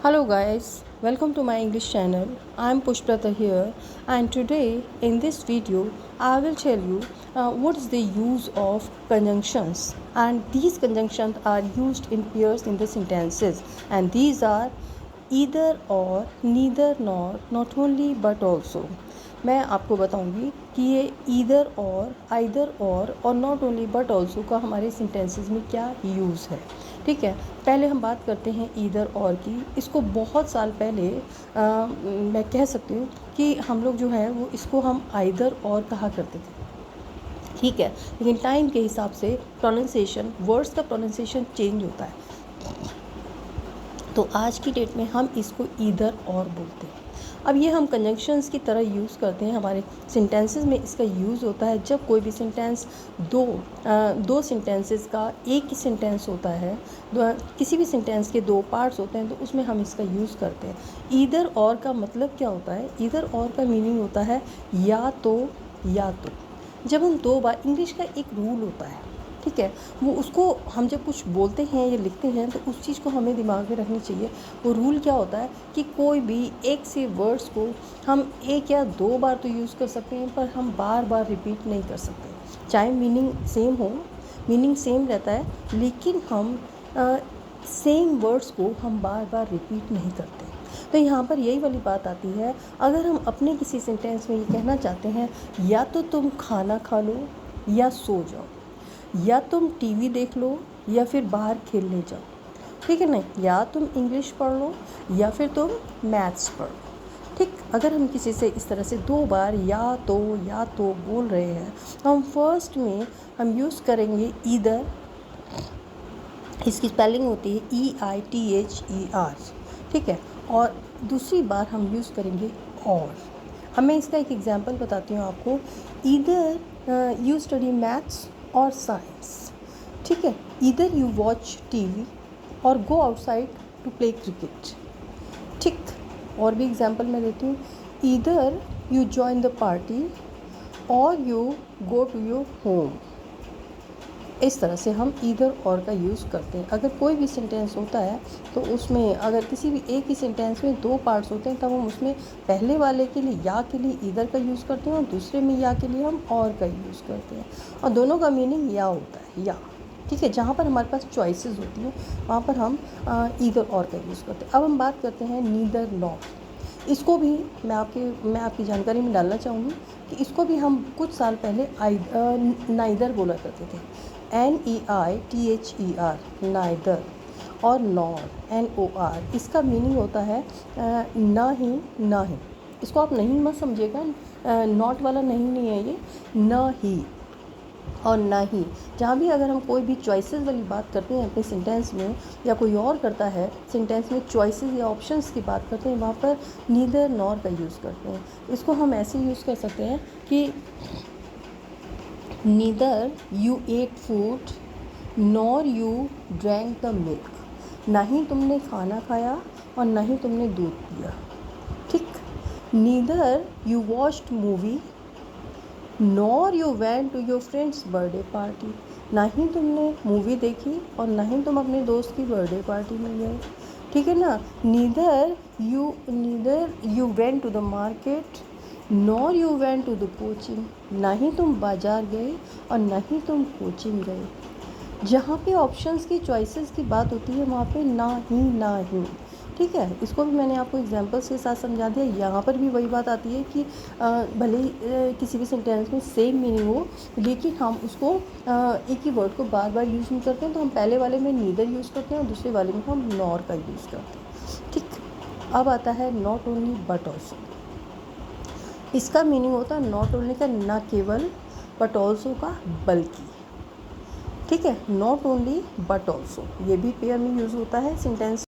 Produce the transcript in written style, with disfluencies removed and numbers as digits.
Hello guys, welcome to my English channel. I am Pushprata here, and today in this video I will tell you what is the use of conjunctions, and these conjunctions are used in pairs in the sentences, and these are either or, neither nor, not only but also. मैं आपको बताऊंगी कि ये either और, either और not only but also का हमारे sentences में क्या यूज़ है। ठीक है, पहले हम बात करते हैं ईदर और की। इसको बहुत साल पहले मैं कह सकती हूँ कि हम लोग जो है वो इसको हम आइदर और कहा करते थे। ठीक है, लेकिन टाइम के हिसाब से प्रोनाउंसिएशन, वर्ड्स का प्रोनाउंसिएशन चेंज होता है, तो आज की डेट में हम इसको ईदर और बोलते हैं। अब ये हम कंजंक्शंस की तरह यूज़ करते हैं, हमारे सेंटेंसेस में इसका यूज़ होता है जब कोई भी सेंटेंस दो सेंटेंसेस का एक ही सेंटेंस होता है, किसी भी सेंटेंस के दो पार्ट्स होते हैं, तो उसमें हम इसका यूज़ करते हैं। ईदर और का मतलब क्या होता है? ईदर और का मीनिंग होता है या तो। जब हम दो बार, इंग्लिश का एक रूल होता है, ठीक है, वो उसको हम जब कुछ बोलते हैं या लिखते हैं तो उस चीज़ को हमें दिमाग में रखनी चाहिए। वो रूल क्या होता है कि कोई भी एक से वर्ड्स को हम एक या दो बार तो यूज़ कर सकते हैं, पर हम बार बार रिपीट नहीं कर सकते। चाहे मीनिंग सेम हो, मीनिंग सेम रहता है, लेकिन हम सेम वर्ड्स को हम बार बार रिपीट नहीं करते। तो यहाँ पर यही वाली बात आती है, अगर हम अपने किसी सेंटेंस में ये कहना चाहते हैं या तो तुम खाना खा लो या सो जाओ, या तुम टीवी देख लो या फिर बाहर खेलने जाओ, ठीक है ना, या तुम इंग्लिश पढ़ लो या फिर तुम मैथ्स पढ़ लो। ठीक, अगर हम किसी से इस तरह से दो बार या तो बोल रहे हैं, तो हम फर्स्ट में हम यूज़ करेंगे ईदर। इसकी स्पेलिंग होती है EITHER, ठीक है, और दूसरी बार हम यूज़ करेंगे और। अब मैं इसका एक एग्जांपल बताती हूँ आपको। ईदर यू स्टडी मैथ्स और साइंस, ठीक है, ईदर यू वॉच टीवी और go outside to play cricket. ठीक, और भी एग्जांपल मैं देती हूँ। Either you join the party और you go to your home. इस तरह से हम ईदर और का यूज़ करते हैं। अगर कोई भी सेंटेंस होता है तो उसमें अगर किसी भी एक ही सेंटेंस में दो पार्ट्स होते हैं, तब हम उसमें पहले वाले के लिए या के लिए ईदर का यूज़ करते हैं और दूसरे में या के लिए हम और का यूज़ करते हैं, और दोनों का मीनिंग या होता है, या। ठीक है, जहाँ पर हमारे पास चॉइसेस होती हैं वहाँ पर हम ईदर और का यूज़ करते हैं। अब हम बात करते हैं नीदर नॉर। इसको भी मैं आपकी जानकारी में डालना चाहूँगी कि इसको भी हम कुछ साल पहले नाइदर बोला करते थे, NEITHER, नाइदर, और नॉर, NOR। इसका मीनिंग होता है ना ही, ना ही। इसको आप नहीं मत समझिएगा, नॉट वाला नहीं है ये, ना ही और ना ही। जहाँ भी अगर हम कोई भी चॉइसेस वाली बात करते हैं अपने सेंटेंस में, या कोई और करता है सेंटेंस में चॉइसेस या ऑप्शंस की बात करते हैं, वहाँ पर नीदर नॉर का यूज़ करते हैं। इसको हम ऐसे यूज़ कर सकते हैं कि neither you ate food nor you drank the milk. ना ही तुमने खाना खाया और ना ही तुमने दूध पिया। ठीक, neither you watched movie nor you went to your friends birthday party. ना ही तुमने मूवी देखी और ना ही तुम अपने दोस्त की बर्थडे पार्टी में गए। ठीक है ना, neither you went to the market nor you went to the coaching. ना ही तुम बाज़ार गए और ना ही तुम कोचिंग गए। जहाँ पे ऑप्शंस की, चॉइसेस की बात होती है, वहाँ पे ना ही। ठीक है, इसको भी मैंने आपको एग्जांपल्स के साथ समझा दिया। यहाँ पर भी वही बात आती है कि भले ही किसी भी सेंटेंस में सेम मीनिंग हो, लेकिन हम उसको एक ही वर्ड को बार बार यूज़ नहीं करते हैं, तो हम पहले वाले में नीदर यूज़ करते हैं और दूसरे वाले में हम नॉर का यूज़ करते हैं। ठीक, अब आता है नॉट ओनली बट ऑल्सो। इसका मीनिंग होता है नॉट ओनली का न केवल, बट ऑल्सो का बल्कि। ठीक है, नॉट ओनली बट ऑल्सो, ये भी पेयर में यूज़ होता है सेंटेंस